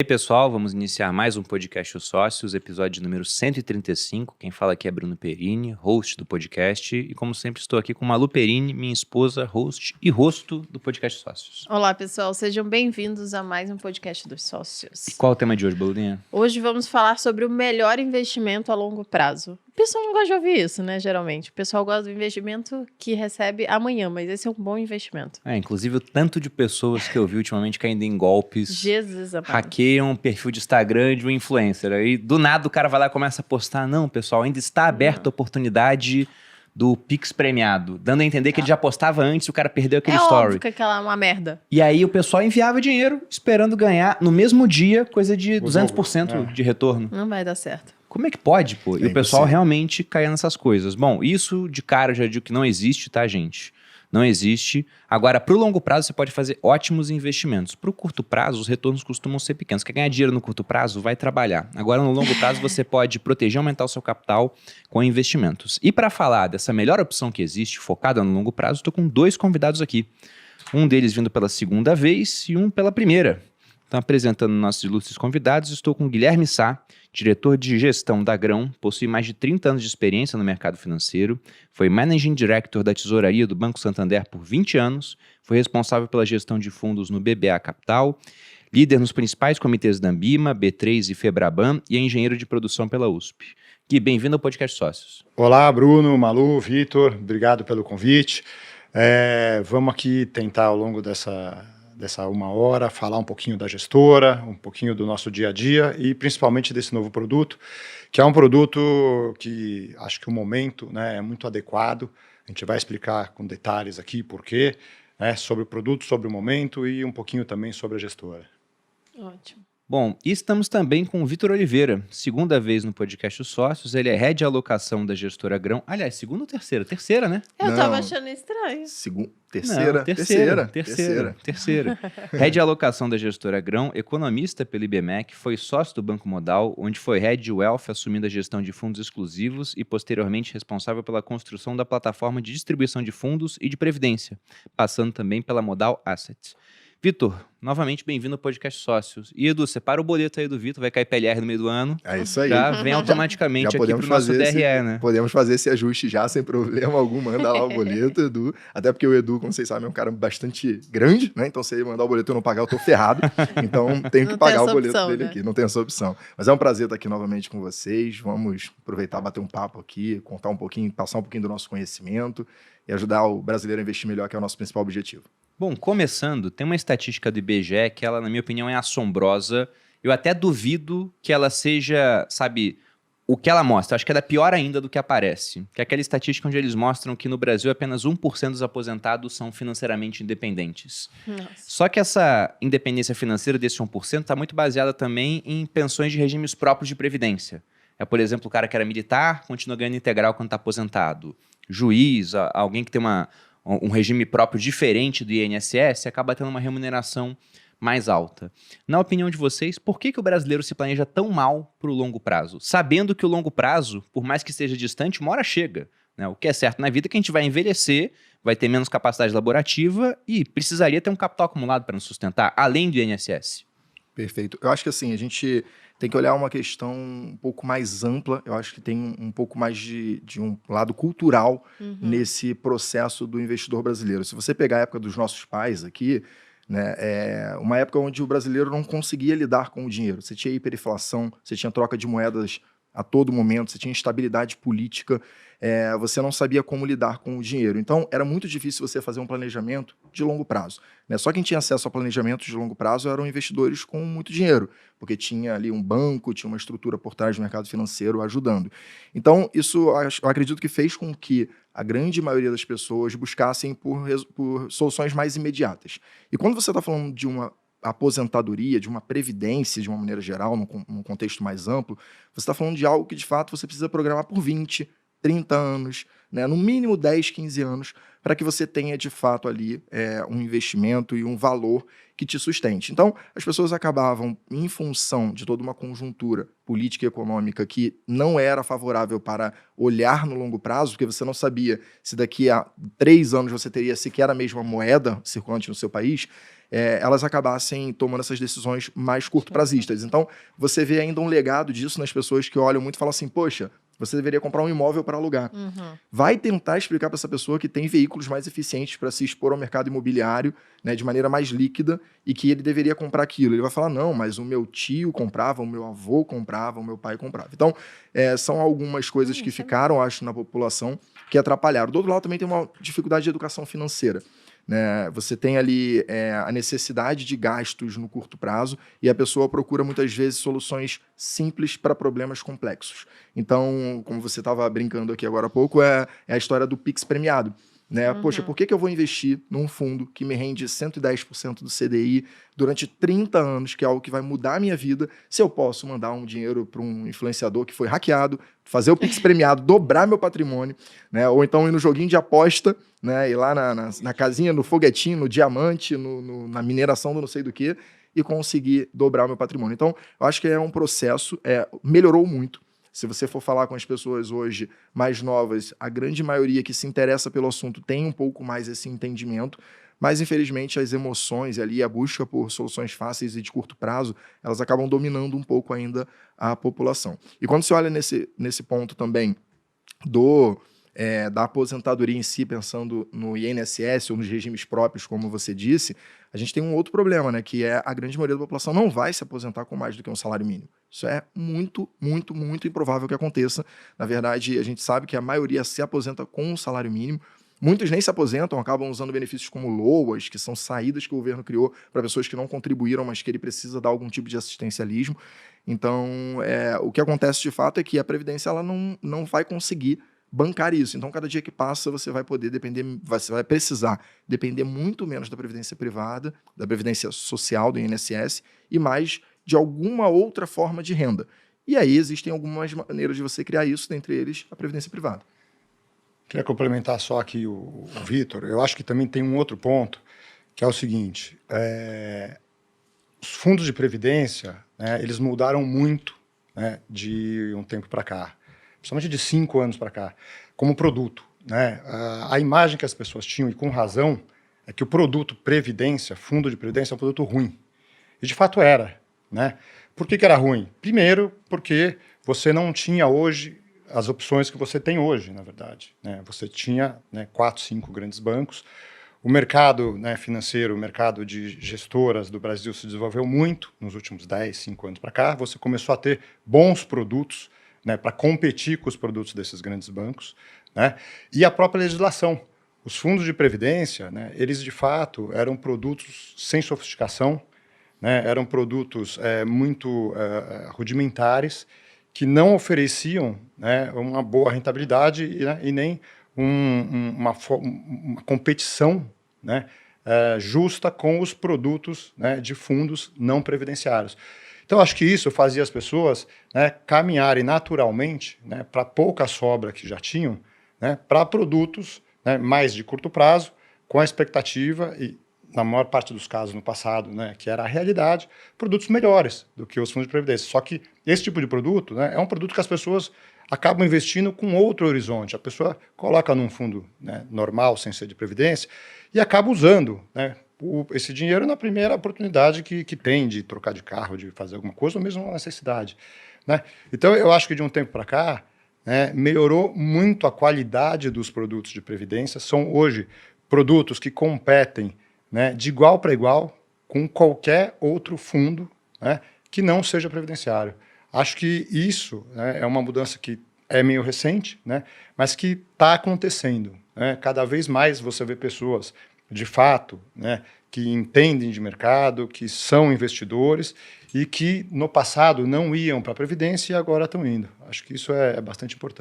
E aí, pessoal, vamos iniciar mais um podcast Os Sócios, episódio número 135. Quem fala aqui é Bruno Perini, host do podcast. E como sempre, estou aqui com Malu Perini, minha esposa, host e rosto do podcast Sócios. Olá, pessoal. Sejam bem-vindos a mais um podcast dos Sócios. E qual é o tema de hoje, Balurinha? Hoje vamos falar sobre o melhor investimento a longo prazo. O pessoal não gosta de ouvir isso, né, geralmente. O pessoal gosta do investimento que recebe amanhã, mas esse é um bom investimento. Inclusive o tanto de pessoas que eu vi ultimamente caindo em golpes. Jesus amado. Hackeiam um perfil de Instagram de um influencer. Aí, do nada, o cara vai lá e começa a postar. Não, pessoal, ainda está aberta a oportunidade do Pix premiado. Dando a entender que ele já postava antes e o cara perdeu aquele story. Óbvio que aquela é uma merda. E aí o pessoal enviava dinheiro esperando ganhar no mesmo dia coisa de 200% de retorno. Não vai dar certo. Como é que pode, pô? E o pessoal realmente caía nessas coisas. Bom, isso de cara eu já digo que não existe, tá, gente? Não existe. Agora, pro longo prazo, você pode fazer ótimos investimentos. Pro curto prazo, os retornos costumam ser pequenos. Quer ganhar dinheiro no curto prazo? Vai trabalhar. Agora, no longo prazo, você pode proteger e aumentar o seu capital com investimentos. E para falar dessa melhor opção que existe, focada no longo prazo, estou com dois convidados aqui. Um deles vindo pela segunda vez e um pela primeira. Então, apresentando nossos ilustres convidados, estou com Guilherme Sá, diretor de gestão da Grão, possui mais de 30 anos de experiência no mercado financeiro, foi Managing Director da Tesouraria do Banco Santander por 20 anos, foi responsável pela gestão de fundos no BBA Capital, líder nos principais comitês da Ambima, B3 e Febraban e é engenheiro de produção pela USP. Gui, bem-vindo ao Podcast Sócios. Olá, Bruno, Malu, Vitor, obrigado pelo convite. Vamos aqui tentar ao longo dessa uma hora, falar um pouquinho da gestora, um pouquinho do nosso dia a dia e principalmente desse novo produto, que é um produto que acho que o momento, né, é muito adequado. A gente vai explicar com detalhes aqui por quê, né, sobre o produto, sobre o momento e um pouquinho também sobre a gestora. Ótimo. Bom, e estamos também com o Vitor Oliveira, segunda vez no podcast Os Sócios, ele é Head de Alocação da Gestora Grão. Aliás, segunda ou terceira? Terceira, né? Eu tava achando estranho. Terceira. Head de Alocação da Gestora Grão, economista pelo IBMEC, foi sócio do Banco Modal, onde foi Head de Wealth, assumindo a gestão de fundos exclusivos e posteriormente responsável pela construção da plataforma de distribuição de fundos e de previdência, passando também pela Modal Assets. Vitor, novamente bem-vindo ao podcast Sócios. E Edu, separa o boleto aí do Vitor, vai cair PLR no meio do ano. É isso aí. Já vem automaticamente já aqui pro nosso DRE, né? Podemos fazer esse ajuste já sem problema algum, manda lá o boleto, Edu. Até porque o Edu, como vocês sabem, é um cara bastante grande, né? Então se ele mandar o boleto e eu não pagar, eu tô ferrado. Então tenho que pagar o boleto dele, né? Aqui, não tem essa opção. Mas é um prazer estar aqui novamente com vocês. Vamos aproveitar, bater um papo aqui, contar um pouquinho, passar um pouquinho do nosso conhecimento e ajudar o brasileiro a investir melhor, que é o nosso principal objetivo. Bom, começando, tem uma estatística do IBGE que ela, na minha opinião, é assombrosa. Eu até duvido que ela seja, sabe, o que ela mostra. Acho que ela é pior ainda do que aparece. Que é aquela estatística onde eles mostram que no Brasil apenas 1% dos aposentados são financeiramente independentes. Nossa. Só que essa independência financeira desse 1% está muito baseada também em pensões de regimes próprios de previdência. Por exemplo, o cara que era militar continua ganhando integral quando está aposentado. Juiz, alguém que tem um regime próprio diferente do INSS, acaba tendo uma remuneração mais alta. Na opinião de vocês, por que o brasileiro se planeja tão mal para o longo prazo? Sabendo que o longo prazo, por mais que esteja distante, uma hora chega. Né? O que é certo na vida é que a gente vai envelhecer, vai ter menos capacidade laborativa e precisaria ter um capital acumulado para nos sustentar, além do INSS. Perfeito. Eu acho que assim, a gente tem que olhar uma questão um pouco mais ampla. Eu acho que tem um pouco mais de um lado cultural nesse processo do investidor brasileiro. Se você pegar a época dos nossos pais aqui, né, uma época onde o brasileiro não conseguia lidar com o dinheiro. Você tinha hiperinflação, você tinha troca de moedas a todo momento, você tinha instabilidade política, você não sabia como lidar com o dinheiro. Então, era muito difícil você fazer um planejamento de longo prazo. Né? Só quem tinha acesso a planejamentos de longo prazo eram investidores com muito dinheiro, porque tinha ali um banco, tinha uma estrutura por trás do mercado financeiro ajudando. Então, isso eu acredito que fez com que a grande maioria das pessoas buscassem por soluções mais imediatas. E quando você está falando de uma aposentadoria, de uma previdência, de uma maneira geral, num contexto mais amplo, você está falando de algo que, de fato, você precisa programar por 20, 30 anos, né? No mínimo 10, 15 anos, para que você tenha, de fato, ali um investimento e um valor que te sustente. Então, as pessoas acabavam, em função de toda uma conjuntura política e econômica que não era favorável para olhar no longo prazo, porque você não sabia se daqui a 3 anos você teria sequer a mesma moeda circulante no seu país, elas acabassem tomando essas decisões mais curto-prazistas. Então, você vê ainda um legado disso nas pessoas que olham muito e falam assim, poxa, você deveria comprar um imóvel para alugar. Vai tentar explicar para essa pessoa que tem veículos mais eficientes para se expor ao mercado imobiliário, né, de maneira mais líquida, e que ele deveria comprar aquilo. Ele vai falar, não, mas o meu tio comprava, o meu avô comprava, o meu pai comprava. Então, são algumas coisas que ficaram, acho, na população que atrapalharam. Do outro lado, também tem uma dificuldade de educação financeira. Né? Você tem ali a necessidade de gastos no curto prazo e a pessoa procura muitas vezes soluções simples para problemas complexos. Então, como você estava brincando aqui agora há pouco, é a história do Pix premiado. Né? Poxa, por que eu vou investir num fundo que me rende 110% do CDI durante 30 anos, que é algo que vai mudar a minha vida, se eu posso mandar um dinheiro para um influenciador que foi hackeado, fazer o Pix premiado, dobrar meu patrimônio, né? Ou então ir no joguinho de aposta, né? Ir lá na casinha, no foguetinho, no diamante, na mineração do não sei do que, e conseguir dobrar o meu patrimônio. Então, eu acho que é um processo, melhorou muito. Se você for falar com as pessoas hoje mais novas, a grande maioria que se interessa pelo assunto tem um pouco mais esse entendimento, mas infelizmente as emoções ali, a busca por soluções fáceis e de curto prazo, elas acabam dominando um pouco ainda a população. E quando você olha nesse ponto também da aposentadoria em si, pensando no INSS ou nos regimes próprios, como você disse, a gente tem um outro problema, né, que é a grande maioria da população não vai se aposentar com mais do que um salário mínimo. Isso é muito, muito, muito improvável que aconteça. Na verdade, a gente sabe que a maioria se aposenta com um salário mínimo. Muitos nem se aposentam, acabam usando benefícios como LOAs, que são saídas que o governo criou para pessoas que não contribuíram, mas que ele precisa dar algum tipo de assistencialismo. Então, o que acontece de fato é que a Previdência ela não vai conseguir bancar isso. Então, cada dia que passa, você vai precisar depender muito menos da Previdência privada, da Previdência Social, do INSS, e mais de alguma outra forma de renda. E aí existem algumas maneiras de você criar isso, dentre eles a Previdência privada. Queria complementar só aqui o Vitor. Eu acho que também tem um outro ponto, que é o seguinte, os fundos de previdência, né, eles mudaram muito, né, de um tempo para cá, principalmente de 5 anos para cá, como produto. Né? A imagem que as pessoas tinham, e com razão, é que o produto previdência, fundo de previdência, é um produto ruim. E de fato era. Né? Por que era ruim? Primeiro, porque você não tinha hoje as opções que você tem hoje, na verdade. Né? Você tinha 4, 5 grandes bancos. O mercado financeiro, o mercado de gestoras do Brasil se desenvolveu muito nos últimos 10, 5 anos para cá. Você começou a ter bons produtos, né, para competir com os produtos desses grandes bancos. Né? E a própria legislação. Os fundos de previdência, né, eles de fato eram produtos sem sofisticação, né, eram produtos muito rudimentares, que não ofereciam, né, uma boa rentabilidade e nem uma competição, né, justa com os produtos, né, de fundos não previdenciários. Então, acho que isso fazia as pessoas, né, caminharem naturalmente, né, para pouca sobra que já tinham, né, para produtos, né, mais de curto prazo, com a expectativa, e na maior parte dos casos no passado, né, que era a realidade, produtos melhores do que os fundos de previdência. Só que esse tipo de produto, né, é um produto que as pessoas acabam investindo com outro horizonte. A pessoa coloca num fundo, né, normal, sem ser de previdência, e acaba usando, né, esse dinheiro na primeira oportunidade que tem de trocar de carro, de fazer alguma coisa, ou mesmo uma necessidade. Né? Então, eu acho que de um tempo para cá, né, melhorou muito a qualidade dos produtos de previdência. São hoje produtos que competem, né, de igual para igual com qualquer outro fundo, né, que não seja previdenciário. Acho que isso, né, é uma mudança que é meio recente, né, mas que está acontecendo. Né? Cada vez mais você vê pessoas, de fato, né, que entendem de mercado, que são investidores e que no passado não iam para a Previdência e agora estão indo. Acho que isso é bastante importante.